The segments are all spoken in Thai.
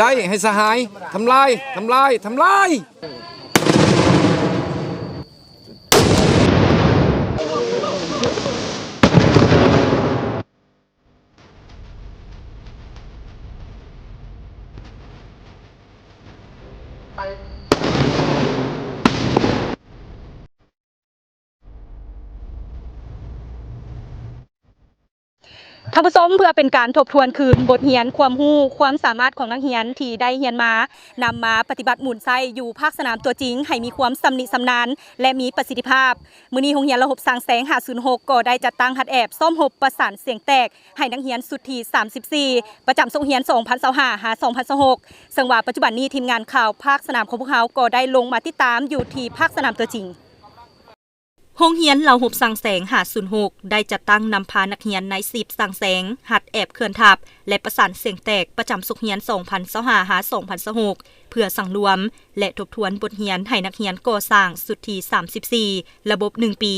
ได้ให้สหายทำลายทำลายทำลายท่านผู้ชมเพื่อเป็นการทบทวนคืนบทเรียนความรู้ความสามารถของนักเรียนที่ได้เรียนมานำมาปฏิบัติหมุนไส้อยู่ภาคสนามตัวจริงให้มีความสำนิสำนานและมีประสิทธิภาพมื้อนี้โรงเรียนระบบสร้างแสง506ก็ได้จัดตั้งหัดแอบซ่อมหบประสานเสียงแตกให้นักเรียนสุดที่34ประจำทรงเรียน2025-2026ซึ่งว่าปัจจุบันนี้ทีมงานข่าวภาคสนามของพวกเขาก็ได้ลงมาติดตามอยู่ที่ภาคสนามตัวจริงโรงเรียนเหล่าหบสังแสง506ได้จัดตั้งนำพานักเรียนใน10สังแสงหัดแอบเคลื่อนทับและประสานเสียงแตกประจำสุขเรียน2025-2026เพื่อสั่งรวมและทบทวนบทเรียนให้นักเรียนก่อสร้างสุดที่34ระบบ1ปี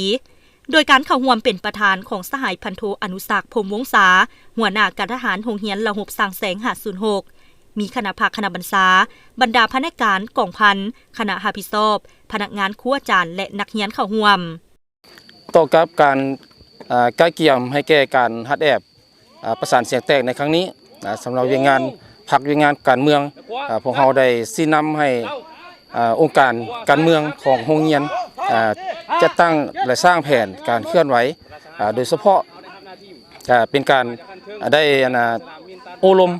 โดยการเข้าร่วมเป็นประธานของสหายพันโทอนุศักดิ์พรหมวงศาหัวหน้าการทหารโรงเรียนเหล่าหบสังแสง506มีคณะภาคคณะบรรษาบรรดาพนักงานกองพันคณะรับผิดชอบพนักงานครูอาจารย์และนักเรียนเข้าร่วมต่อกับการใกล้เกี่ยมให้แก่การฮัดแอบประสานเสียงแตกในครั้งนี้สำหรับเวียงงานพักเวียงงานการเมืองพวกเราได้ชี้นำให้องค์การการเมืองของโรงเรียนจะตั้งและสร้างแผนการเคลื่อนไหวโดยเฉพาะเป็นการได้โอลม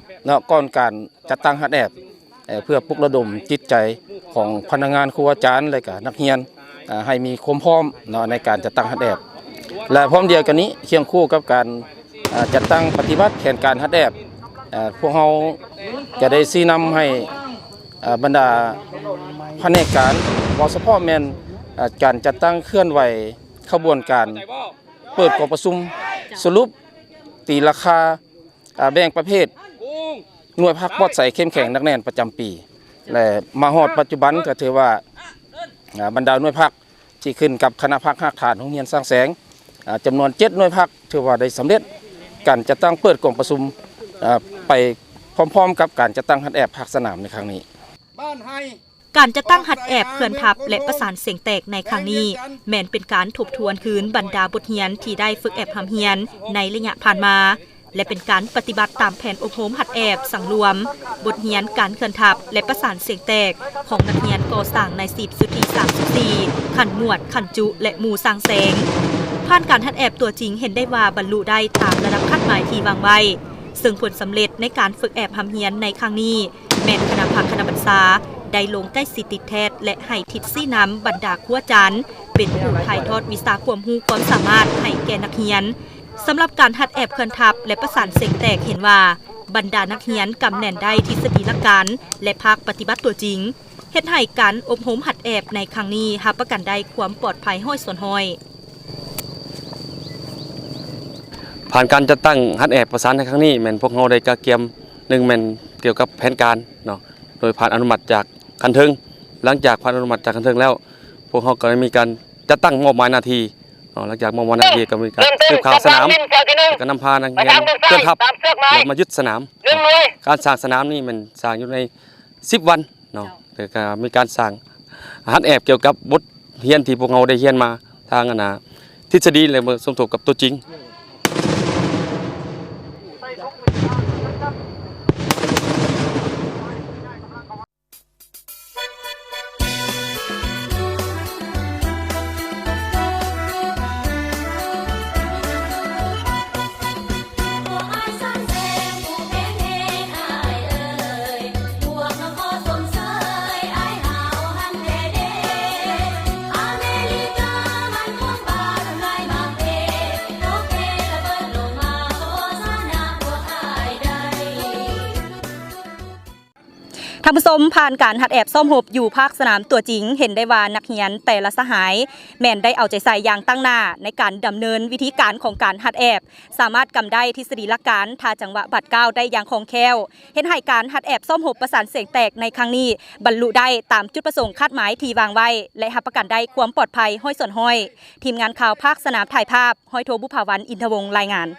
ก่อนการจัดตั้งฮัดแอบเพื่อปลุกระดมจิตใจของพนักงานครูอาจารย์และก็นักเรียนให้มีความพร้อมในการจัดตั้งฮัดแอบและพร้อมเดียวกันนี้เคียงคู่กับการจัดตั้งปฏิบัติแผนการฮัดแอบพวกเราจะได้ชี้นำให้บรรดาแผนการวสพแมนการจัดตั้งเคลื่อนไหวขบวนการเปิดกองประชุมสรุปตีราคาแบ่งประเภทหน่วยพักปลอดใสเข้มแข็งนักแน่นประจำปีและมาฮอดปัจจุบันก็ถือว่าบรรดาหน่วยพักที่ขึ้นกับคณะพักหักฐานโรงเรียนสร้างแสงจำนวน7หน่วยพักถือว่าได้สำเร็จการจัดตั้งเปิดกองประชุมไปพร้อมๆกับการจัดตั้งหัดแอบภาคสนามในครั้งนี้การจัดตั้งหัดแอบเคลื่อนทับและประสานเสียงแตกในครั้งนี้แม้นเป็นการทบทวนคืนบรรดาบทเรียนที่ได้ฝึกแอบทำเรียนในระยะผ่านมาและเป็นการปฏิบัติตามแผนอบรมหัดแอบสังรวมบทเรียนการเคลื่อนทับและประสานเสียงแตกของนักเรียนก่อสร้างใน10สุดที่34ขันหมวดขันจุและหมู่สร้างแสงผ่านการหัดแอบตัวจริงเห็นได้ว่าบรรลุได้ตามระดับคาดหมายที่วางไว้ซึ่งผลสำเร็จในการฝึกแอบทำเรียนในครั้งนี้แม้นคณะพักคณะบรรษาได้ลงใกล้สิติดแทศและให้ทิศซี่น้ำบรรดาครูอาจารย์เป็นผู้ถ่ายทอดวิชาความรู้ความสามารถให้แก่นักเรียนสำหรับการหัดแอบเคลื่อนทับและประสานเสียงแตกเห็นว่าบรรดานักเรียนกำแน่นได้ทฤษฎีหลักการและภาคปฏิบัติตัวจริงเฮ็ดให้การอบรมหัดแอบในครั้งนี้รับประกันได้ความปลอดภัยห้อยส่วนห้อยผ่านการจัดตั้งหัดแอบประสานในครั้งนี้แม่นพวกเราได้กระเกียม1แม่นเกี่ยวกับแผนการเนาะโดยผ่านอนุมัติจากคันเทิงหลังจากผ่านอนุมัติจากคันเทิงแล้วพวกเราก็ได้มีการจัดตั้งมอบหมายหน้าที่หลังจากมอบหมายหน้าที่ก็มีการสืบข่าวสนามก็นำพานักเรียนเคลื่อนทัพและมายึดสนามการสร้างสนามนี่มันสร้างอยู่ใน10วันเนาะแล้วก็มีการสร้างหัดแอบเกี่ยวกับบทเรียนที่พวกเราได้เรียนมาทางทฤษฎีและมาสมทบกับตัวจริงท่านผู้ชมผ่านการหัดแอบซ่อมหบอยู่ภาคสนามตัวจริงเห็นได้ว่านักเรียนแต่ละสหายแม่นได้เอาใจใส่อย่างตั้งหน้าในการดำเนินวิธีการของการหัดแอบสามารถกำได้ทฤษฎีหลักการทาจังหวะบัดก้าวได้อย่างคล่องแคล่วเห็นให้การหัดแอบซ่อมหบประสานเสียงแตกในครั้งนี้บรรลุได้ตามจุดประสงค์คาดหมายที่วางไว้และรับประกันได้ความปลอดภัยห้อยส่วนห้อยทีมงานข่าวภาคสนามถ่ายภาพห้อยโทบุภาวันอินทวงศ์รายงาน